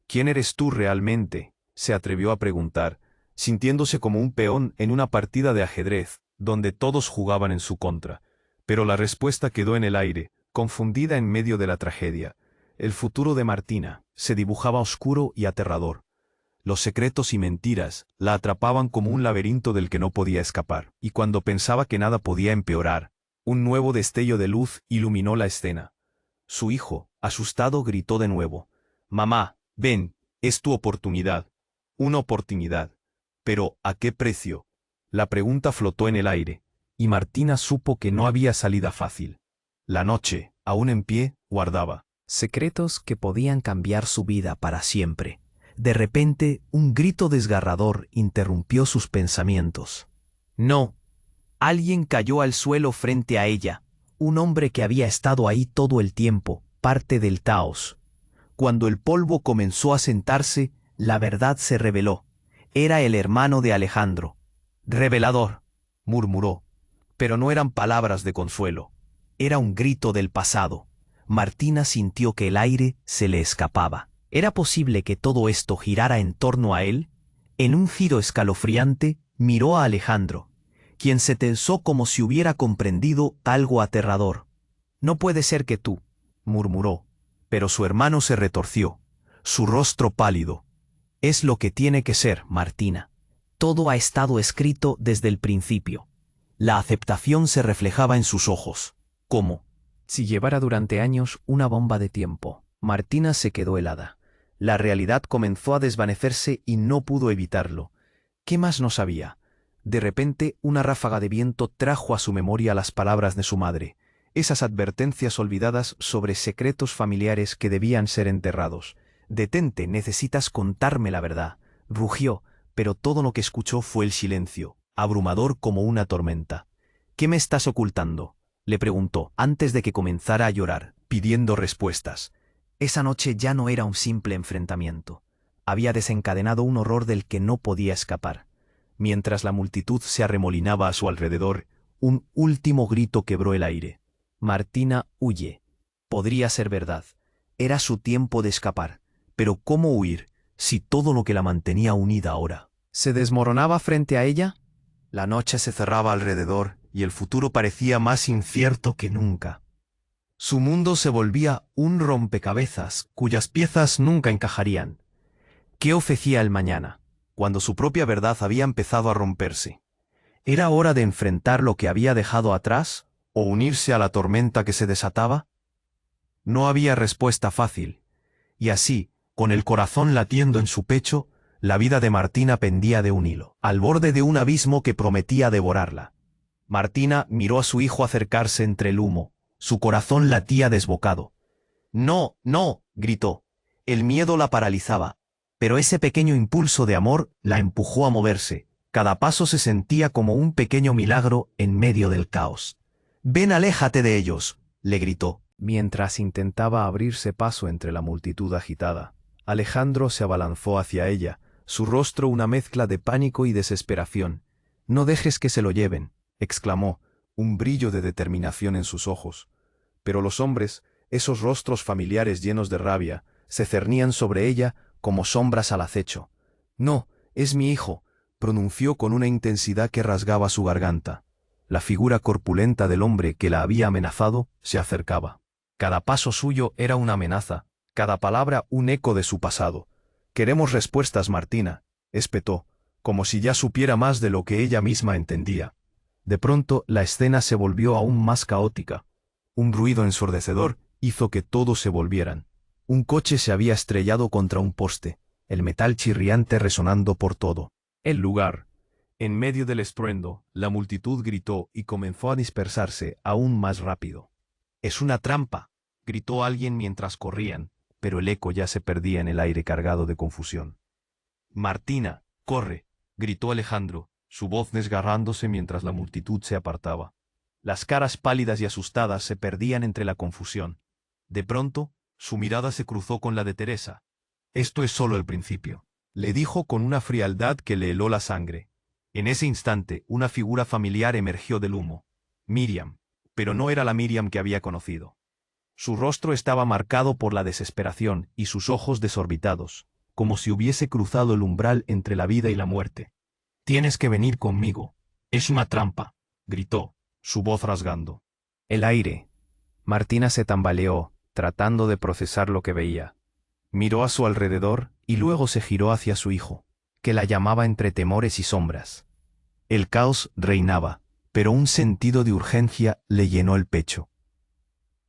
«¿Quién eres tú realmente?», se atrevió a preguntar, sintiéndose como un peón en una partida de ajedrez, donde todos jugaban en su contra. Pero la respuesta quedó en el aire, confundida en medio de la tragedia. El futuro de Martina se dibujaba oscuro y aterrador. Los secretos y mentiras la atrapaban como un laberinto del que no podía escapar, y cuando pensaba que nada podía empeorar, un nuevo destello de luz iluminó la escena. Su hijo, asustado, gritó de nuevo. «Mamá, ven, es tu oportunidad». Una oportunidad. Pero, ¿a qué precio? La pregunta flotó en el aire, y Martina supo que no había salida fácil. La noche, aún en pie, guardaba secretos que podían cambiar su vida para siempre. De repente, un grito desgarrador interrumpió sus pensamientos. «No». Alguien cayó al suelo frente a ella, un hombre que había estado ahí todo el tiempo, parte del caos. Cuando el polvo comenzó a sentarse, la verdad se reveló. Era el hermano de Alejandro. «Revelador», murmuró. Pero no eran palabras de consuelo. Era un grito del pasado. Martina sintió que el aire se le escapaba. ¿Era posible que todo esto girara en torno a él? En un giro escalofriante, miró a Alejandro, quien se tensó como si hubiera comprendido algo aterrador. «No puede ser que tú», murmuró. Pero su hermano se retorció, su rostro pálido. Es lo que tiene que ser, Martina. Todo ha estado escrito desde el principio. La aceptación se reflejaba en sus ojos. ¿Cómo? Si llevara durante años una bomba de tiempo. Martina se quedó helada. La realidad comenzó a desvanecerse y no pudo evitarlo. ¿Qué más no sabía? De repente, una ráfaga de viento trajo a su memoria las palabras de su madre, esas advertencias olvidadas sobre secretos familiares que debían ser enterrados. «Detente, necesitas contarme la verdad», rugió, pero todo lo que escuchó fue el silencio, abrumador como una tormenta. «¿Qué me estás ocultando?», le preguntó, antes de que comenzara a llorar, pidiendo respuestas. Esa noche ya no era un simple enfrentamiento. Había desencadenado un horror del que no podía escapar. Mientras la multitud se arremolinaba a su alrededor, un último grito quebró el aire. «Martina, huye». Podría ser verdad. Era su tiempo de escapar. Pero ¿cómo huir si todo lo que la mantenía unida ahora se desmoronaba frente a ella? La noche se cerraba alrededor y el futuro parecía más incierto que nunca. Su mundo se volvía un rompecabezas cuyas piezas nunca encajarían. ¿Qué ofrecía el mañana, cuando su propia verdad había empezado a romperse? ¿Era hora de enfrentar lo que había dejado atrás o unirse a la tormenta que se desataba? No había respuesta fácil, y así, con el corazón latiendo en su pecho, la vida de Martina pendía de un hilo, al borde de un abismo que prometía devorarla. Martina miró a su hijo acercarse entre el humo. Su corazón latía desbocado. «No, no», gritó. El miedo la paralizaba, pero ese pequeño impulso de amor la empujó a moverse. Cada paso se sentía como un pequeño milagro en medio del caos. «Ven, aléjate de ellos», le gritó, mientras intentaba abrirse paso entre la multitud agitada. Alejandro se abalanzó hacia ella, su rostro una mezcla de pánico y desesperación. «No dejes que se lo lleven», exclamó, un brillo de determinación en sus ojos. Pero los hombres, esos rostros familiares llenos de rabia, se cernían sobre ella como sombras al acecho. «No, es mi hijo», pronunció con una intensidad que rasgaba su garganta. La figura corpulenta del hombre que la había amenazado se acercaba. Cada paso suyo era una amenaza, cada palabra un eco de su pasado. «Queremos respuestas, Martina», espetó, como si ya supiera más de lo que ella misma entendía. De pronto la escena se volvió aún más caótica. Un ruido ensordecedor hizo que todos se volvieran. Un coche se había estrellado contra un poste, el metal chirriante resonando por todo el lugar. En medio del estruendo, la multitud gritó y comenzó a dispersarse aún más rápido. «Es una trampa», gritó alguien mientras corrían, pero el eco ya se perdía en el aire cargado de confusión. «Martina, corre», gritó Alejandro, su voz desgarrándose mientras la multitud se apartaba. Las caras pálidas y asustadas se perdían entre la confusión. De pronto, su mirada se cruzó con la de Teresa. «Esto es solo el principio», le dijo con una frialdad que le heló la sangre. En ese instante, una figura familiar emergió del humo. Miriam, pero no era la Miriam que había conocido. Su rostro estaba marcado por la desesperación y sus ojos desorbitados, como si hubiese cruzado el umbral entre la vida y la muerte. «Tienes que venir conmigo. Es una trampa», gritó, su voz rasgando el aire. Martina se tambaleó, tratando de procesar lo que veía. Miró a su alrededor y luego se giró hacia su hijo, que la llamaba entre temores y sombras. El caos reinaba, pero un sentido de urgencia le llenó el pecho.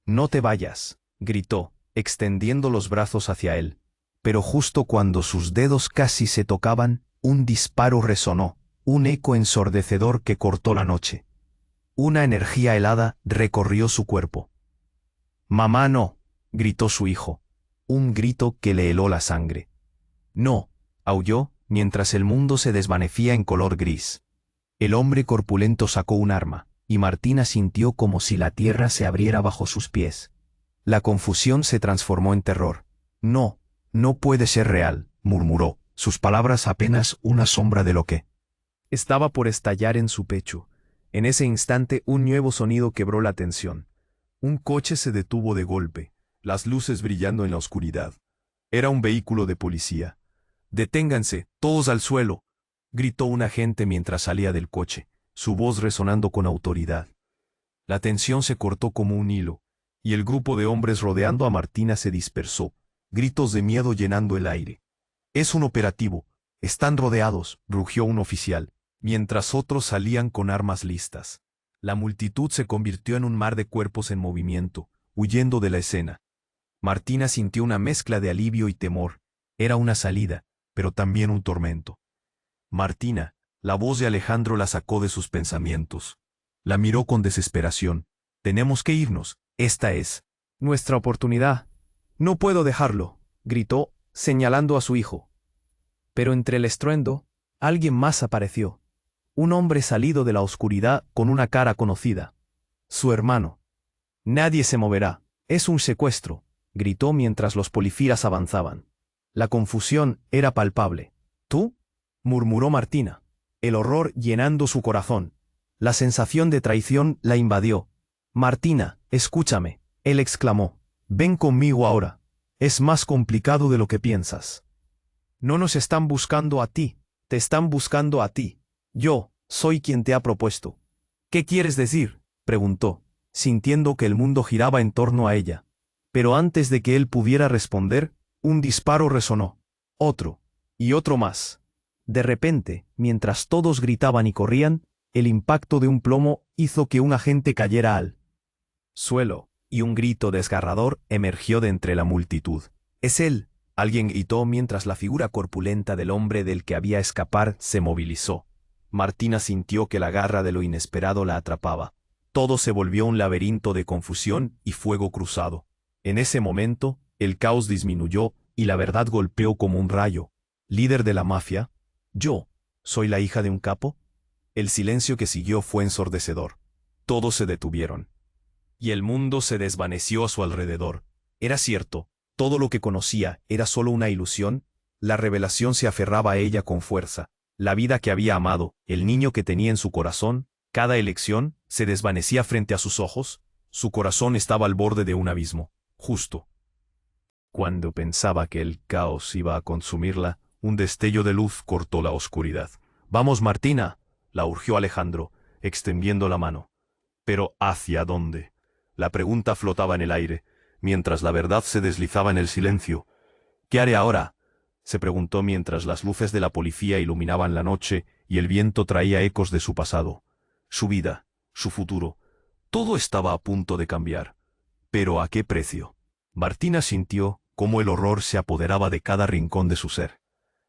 «No te vayas», gritó, extendiendo los brazos hacia él. Pero justo cuando sus dedos casi se tocaban, un disparo resonó, un eco ensordecedor que cortó la noche. Una energía helada recorrió su cuerpo. «Mamá, no», gritó su hijo, un grito que le heló la sangre. «No», aulló, mientras el mundo se desvanecía en color gris. El hombre corpulento sacó un arma, y Martina sintió como si la tierra se abriera bajo sus pies. La confusión se transformó en terror. «No, no puede ser real», murmuró, sus palabras apenas una sombra de lo que estaba por estallar en su pecho. En ese instante un nuevo sonido quebró la tensión. Un coche se detuvo de golpe, las luces brillando en la oscuridad. Era un vehículo de policía. «Deténganse, todos al suelo», gritó un agente mientras salía del coche, su voz resonando con autoridad. La tensión se cortó como un hilo, y el grupo de hombres rodeando a Martina se dispersó, gritos de miedo llenando el aire. «Es un operativo. Están rodeados», rugió un oficial, mientras otros salían con armas listas. La multitud se convirtió en un mar de cuerpos en movimiento, huyendo de la escena. Martina sintió una mezcla de alivio y temor. Era una salida, pero también un tormento. Martina, la voz de Alejandro la sacó de sus pensamientos. La miró con desesperación. «Tenemos que irnos. Esta es nuestra oportunidad. No puedo dejarlo», gritó, señalando a su hijo. Pero entre el estruendo, alguien más apareció. Un hombre salido de la oscuridad con una cara conocida. Su hermano. «Nadie se moverá. Es un secuestro», gritó mientras los policías avanzaban. La confusión era palpable. «¿Tú?», murmuró Martina, el horror llenando su corazón. La sensación de traición la invadió. «Martina, escúchame», él exclamó. «Ven conmigo ahora. Es más complicado de lo que piensas. No nos están buscando a ti, te están buscando a ti. Yo soy quien te ha propuesto». «¿Qué quieres decir?», preguntó, sintiendo que el mundo giraba en torno a ella. Pero antes de que él pudiera responder, un disparo resonó. Otro. Y otro más. De repente, mientras todos gritaban y corrían, el impacto de un plomo hizo que un agente cayera al suelo, y un grito desgarrador emergió de entre la multitud. «¡Es él!», alguien gritó mientras la figura corpulenta del hombre del que había escapar se movilizó. Martina sintió que la garra de lo inesperado la atrapaba. Todo se volvió un laberinto de confusión y fuego cruzado. En ese momento, el caos disminuyó y la verdad golpeó como un rayo. «¿Líder de la mafia? ¿Yo soy la hija de un capo?». El silencio que siguió fue ensordecedor. Todos se detuvieron. Y el mundo se desvaneció a su alrededor. Era cierto, todo lo que conocía era solo una ilusión. La revelación se aferraba a ella con fuerza. La vida que había amado, el niño que tenía en su corazón, cada elección, se desvanecía frente a sus ojos. Su corazón estaba al borde de un abismo. Justo cuando pensaba que el caos iba a consumirla, un destello de luz cortó la oscuridad. «Vamos, Martina», la urgió Alejandro, extendiendo la mano. «¿Pero hacia dónde?». La pregunta flotaba en el aire, mientras la verdad se deslizaba en el silencio. «¿Qué haré ahora?», se preguntó mientras las luces de la policía iluminaban la noche y el viento traía ecos de su pasado. Su vida, su futuro, todo estaba a punto de cambiar. ¿Pero a qué precio? Martina sintió cómo el horror se apoderaba de cada rincón de su ser.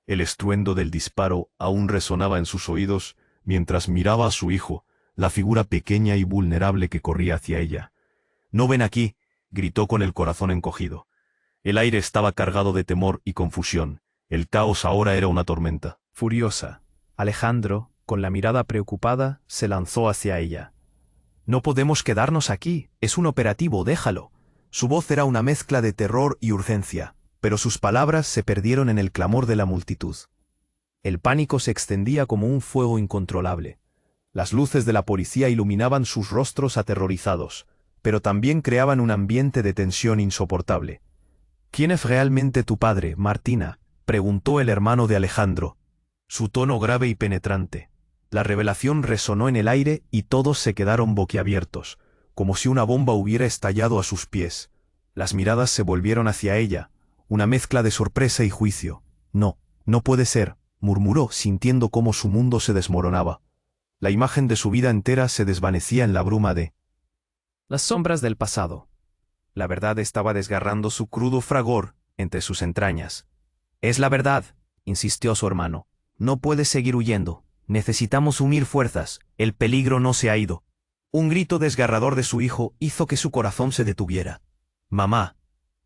El estruendo del disparo aún resonaba en sus oídos mientras miraba a su hijo, la figura pequeña y vulnerable que corría hacia ella. «No ven aquí», gritó con el corazón encogido. El aire estaba cargado de temor y confusión. El caos ahora era una tormenta. Furiosa, Alejandro, con la mirada preocupada, se lanzó hacia ella. «No podemos quedarnos aquí, es un operativo, déjalo». Su voz era una mezcla de terror y urgencia, pero sus palabras se perdieron en el clamor de la multitud. El pánico se extendía como un fuego incontrolable. Las luces de la policía iluminaban sus rostros aterrorizados, pero también creaban un ambiente de tensión insoportable. «¿Quién es realmente tu padre, Martina?», preguntó el hermano de Alejandro. Su tono grave y penetrante. La revelación resonó en el aire y todos se quedaron boquiabiertos, como si una bomba hubiera estallado a sus pies. Las miradas se volvieron hacia ella, una mezcla de sorpresa y juicio. «No, no puede ser», murmuró, sintiendo cómo su mundo se desmoronaba. La imagen de su vida entera se desvanecía en la bruma de las sombras del pasado. La verdad estaba desgarrando su crudo fragor entre sus entrañas. «Es la verdad», insistió su hermano. «No puedes seguir huyendo. Necesitamos unir fuerzas. El peligro no se ha ido». Un grito desgarrador de su hijo hizo que su corazón se detuviera. «Mamá».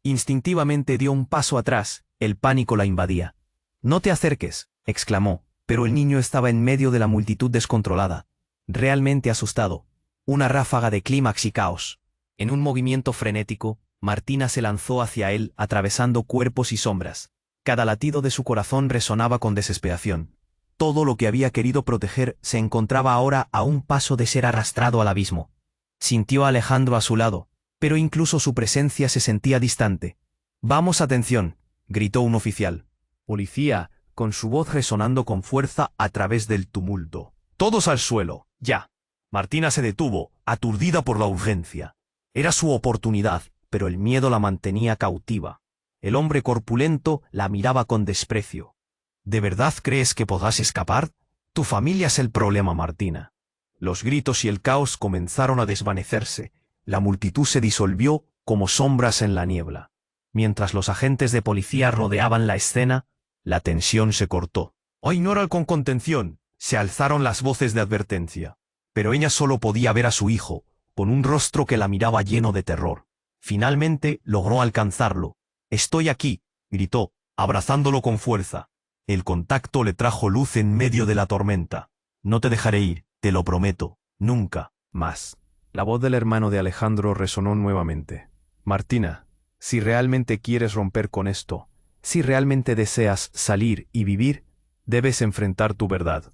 Instintivamente dio un paso atrás, el pánico la invadía. «No te acerques», exclamó, pero el niño estaba en medio de la multitud descontrolada. Realmente asustado. Una ráfaga de clímax y caos. En un movimiento frenético, Martina se lanzó hacia él, atravesando cuerpos y sombras. Cada latido de su corazón resonaba con desesperación. Todo lo que había querido proteger se encontraba ahora a un paso de ser arrastrado al abismo. Sintió a Alejandro a su lado, pero incluso su presencia se sentía distante. «Vamos, atención», gritó un oficial. Policía, con su voz resonando con fuerza a través del tumulto. «Todos al suelo, ya». Martina se detuvo, aturdida por la urgencia. Era su oportunidad, pero el miedo la mantenía cautiva. El hombre corpulento la miraba con desprecio. ¿De verdad crees que podrás escapar? Tu familia es el problema, Martina. Los gritos y el caos comenzaron a desvanecerse. La multitud se disolvió como sombras en la niebla. Mientras los agentes de policía rodeaban la escena, la tensión se cortó. «Oh, ignora con contención», se alzaron las voces de advertencia. Pero ella solo podía ver a su hijo, con un rostro que la miraba lleno de terror. Finalmente logró alcanzarlo. «Estoy aquí», gritó, abrazándolo con fuerza. El contacto le trajo luz en medio de la tormenta. «No te dejaré ir, te lo prometo, nunca más». La voz del hermano de Alejandro resonó nuevamente. «Martina, si realmente quieres romper con esto, si realmente deseas salir y vivir, debes enfrentar tu verdad».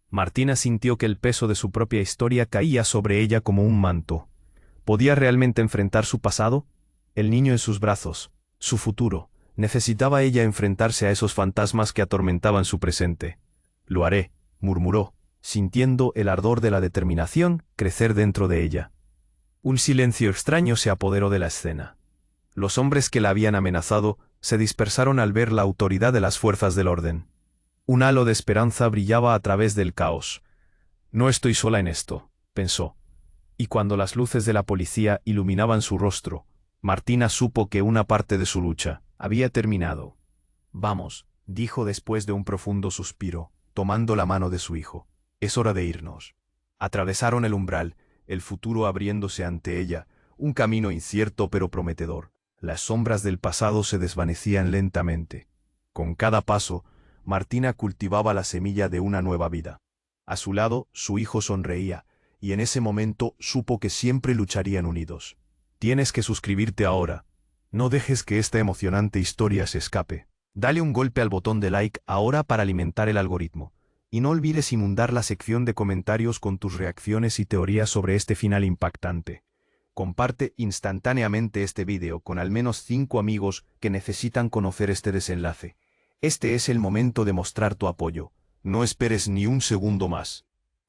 Martina sintió que el peso de su propia historia caía sobre ella como un manto. ¿Podía realmente enfrentar su pasado? El niño en sus brazos, su futuro. ¿Necesitaba ella enfrentarse a esos fantasmas que atormentaban su presente? «Lo haré», murmuró, sintiendo el ardor de la determinación crecer dentro de ella. Un silencio extraño se apoderó de la escena. Los hombres que la habían amenazado se dispersaron al ver la autoridad de las fuerzas del orden. Un halo de esperanza brillaba a través del caos. «No estoy sola en esto», pensó. Y cuando las luces de la policía iluminaban su rostro, Martina supo que una parte de su lucha había terminado. «Vamos», dijo después de un profundo suspiro, tomando la mano de su hijo. «Es hora de irnos». Atravesaron el umbral, el futuro abriéndose ante ella, un camino incierto pero prometedor. Las sombras del pasado se desvanecían lentamente. Con cada paso, Martina cultivaba la semilla de una nueva vida. A su lado, su hijo sonreía, y en ese momento supo que siempre lucharían unidos. Tienes que suscribirte ahora. No dejes que esta emocionante historia se escape. Dale un golpe al botón de like ahora para alimentar el algoritmo. Y no olvides inundar la sección de comentarios con tus reacciones y teorías sobre este final impactante. Comparte instantáneamente este vídeo con al menos 5 amigos que necesitan conocer este desenlace. Este es el momento de mostrar tu apoyo. No esperes ni un segundo más.